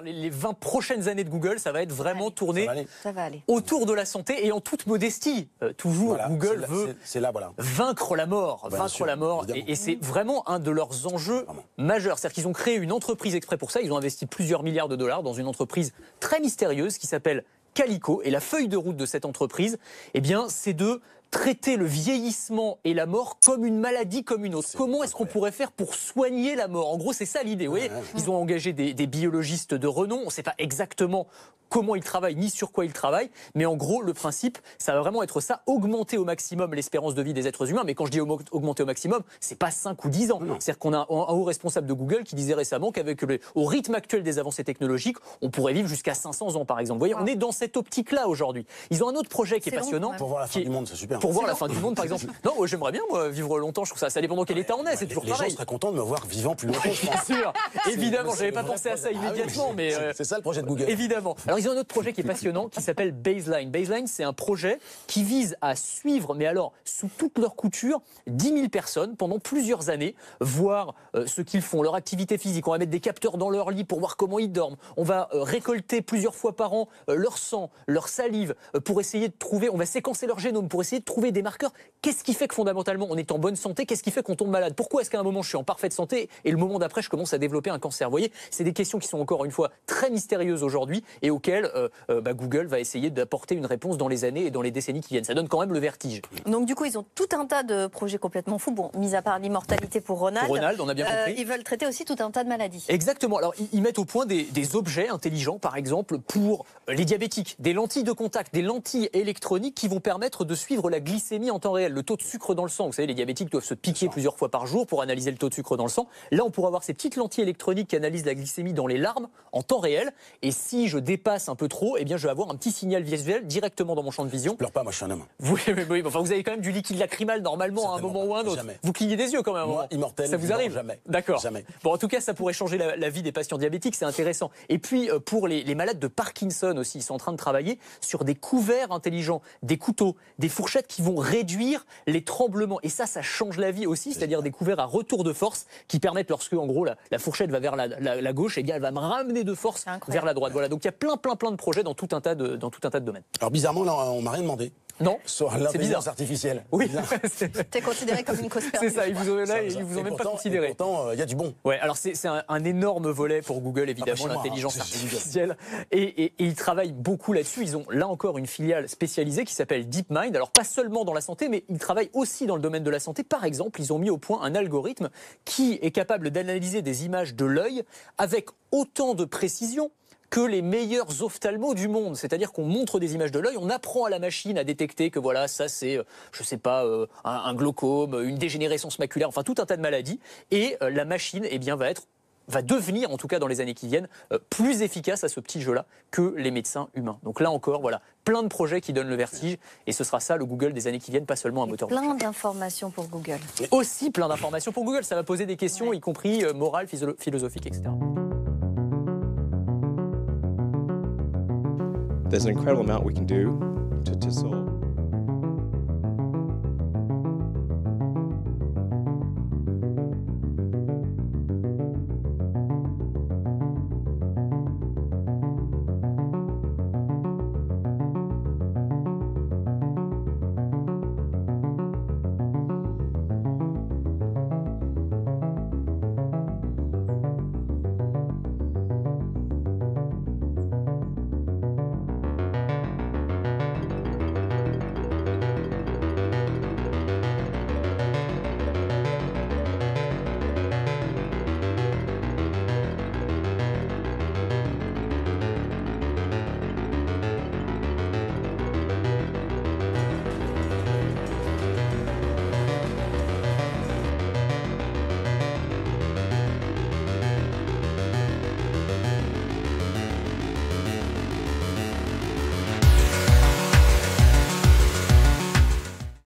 Les 20 prochaines années de Google, ça va être vraiment tourné autour de la santé et en toute modestie. Toujours, voilà, Google veut vaincre la mort. Et c'est vraiment un de leurs enjeux majeurs. C'est-à-dire qu'ils ont créé une entreprise exprès pour ça. Ils ont investi plusieurs milliards de dollars dans une entreprise très mystérieuse qui s'appelle Calico. Et la feuille de route de cette entreprise, eh bien, c'est de traiter le vieillissement et la mort comme une maladie comme une autre. Comment est-ce qu'on pourrait faire pour soigner la mort? En gros, c'est ça l'idée. Vous voyez, ils ont engagé des biologistes de renom. On ne sait pas exactement comment ils travaillent ni sur quoi ils travaillent, mais en gros, le principe, ça va vraiment être ça, augmenter au maximum l'espérance de vie des êtres humains. Mais quand je dis augmenter au maximum, c'est pas 5 ou 10 ans. C'est-à-dire qu'on a un haut responsable de Google qui disait récemment qu'avec au rythme actuel des avancées technologiques, on pourrait vivre jusqu'à 500 ans, par exemple. Vous voyez, on est dans cette optique-là aujourd'hui. Ils ont un autre projet qui est passionnant. Pour voir la fin du monde, c'est super. Pour voir la fin du monde, par exemple. Non, j'aimerais bien, moi, vivre longtemps. Je trouve ça dépend dans quel état on est. C'est toujours pareil. Les gens seraient contents de me voir vivant plus longtemps. Bien sûr. Évidemment, j'avais pas pensé à ça immédiatement, mais c'est ça le projet de Google. Évidemment. Alors, ils ont un autre projet qui est passionnant, qui s'appelle Baseline. Baseline, c'est un projet qui vise à suivre, mais alors, sous toute leur couture, 10 000 personnes pendant plusieurs années, voir ce qu'ils font, leur activité physique. On va mettre des capteurs dans leur lit pour voir comment ils dorment. On va récolter plusieurs fois par an leur sang, leur salive, pour essayer de trouver, on va séquencer leur génome, pour essayer de trouver des marqueurs. Qu'est-ce qui fait que fondamentalement on est en bonne santé? Qu'est-ce qui fait qu'on tombe malade? Pourquoi est-ce qu'à un moment je suis en parfaite santé et le moment d'après je commence à développer un cancer? Vous voyez, c'est des questions qui sont encore une fois très mystérieuses aujourd'hui et auxquelles Google va essayer d'apporter une réponse dans les années et dans les décennies qui viennent. Ça donne quand même le vertige. Donc du coup ils ont tout un tas de projets complètement fous. Bon, mis à part l'immortalité pour Ronald. Pour Ronald, on a bien compris. Ils veulent traiter aussi tout un tas de maladies. Exactement. Alors ils mettent au point des objets intelligents, par exemple pour les diabétiques, des lentilles de contact, des lentilles électroniques qui vont permettre de suivre la glycémie en temps réel, le taux de sucre dans le sang. Vous savez, les diabétiques doivent se piquer plusieurs fois par jour pour analyser le taux de sucre dans le sang. Là, on pourra avoir ces petites lentilles électroniques qui analysent la glycémie dans les larmes en temps réel. Et si je dépasse un peu trop, eh bien, je vais avoir un petit signal visuel directement dans mon champ de vision. Je pleure pas, moi je suis un homme. Oui, enfin, vous avez quand même du liquide lacrymal normalement à un moment ou à un autre. Jamais. Vous clignez des yeux quand même. Moi, immortel. Ça vous arrive? Jamais. D'accord. Jamais. Bon, en tout cas, ça pourrait changer la vie des patients diabétiques, c'est intéressant. Et puis, pour les malades de Parkinson aussi, ils sont en train de travailler sur des couverts intelligents, des couteaux, des fourchettes qui vont réduire les tremblements. Et ça change la vie aussi, c'est-à-dire des couverts à retour de force qui permettent, lorsque, en gros, la fourchette va vers la gauche, et bien, elle va me ramener de force vers la droite. Voilà. Donc, il y a plein de projets dans tout un tas de domaines. Alors, bizarrement, là, on m'a rien demandé. Non, sur l'intelligence artificielle. Oui, t'es considéré comme une cause perdue. C'est ça, ils vous ont même pas considéré. Pourtant, il y a du bon. Ouais, alors c'est un énorme volet pour Google, évidemment, l'intelligence artificielle. Et ils travaillent beaucoup là-dessus. Ils ont là encore une filiale spécialisée qui s'appelle DeepMind. Alors pas seulement dans la santé, mais ils travaillent aussi dans le domaine de la santé. Par exemple, ils ont mis au point un algorithme qui est capable d'analyser des images de l'œil avec autant de précision que les meilleurs ophtalmos du monde. C'est-à-dire qu'on montre des images de l'œil, on apprend à la machine à détecter que voilà, ça c'est, je sais pas, un glaucome, une dégénérescence maculaire, enfin tout un tas de maladies. Et la machine, eh bien, va devenir, en tout cas dans les années qui viennent, plus efficace à ce petit jeu-là que les médecins humains. Donc là encore, voilà, plein de projets qui donnent le vertige. Et ce sera ça, le Google des années qui viennent, pas seulement un moteur. Plein d'informations pour Google. Aussi plein d'informations pour Google. Ça va poser des questions, y compris morales, philosophiques, etc. There's an incredible amount we can do to solve.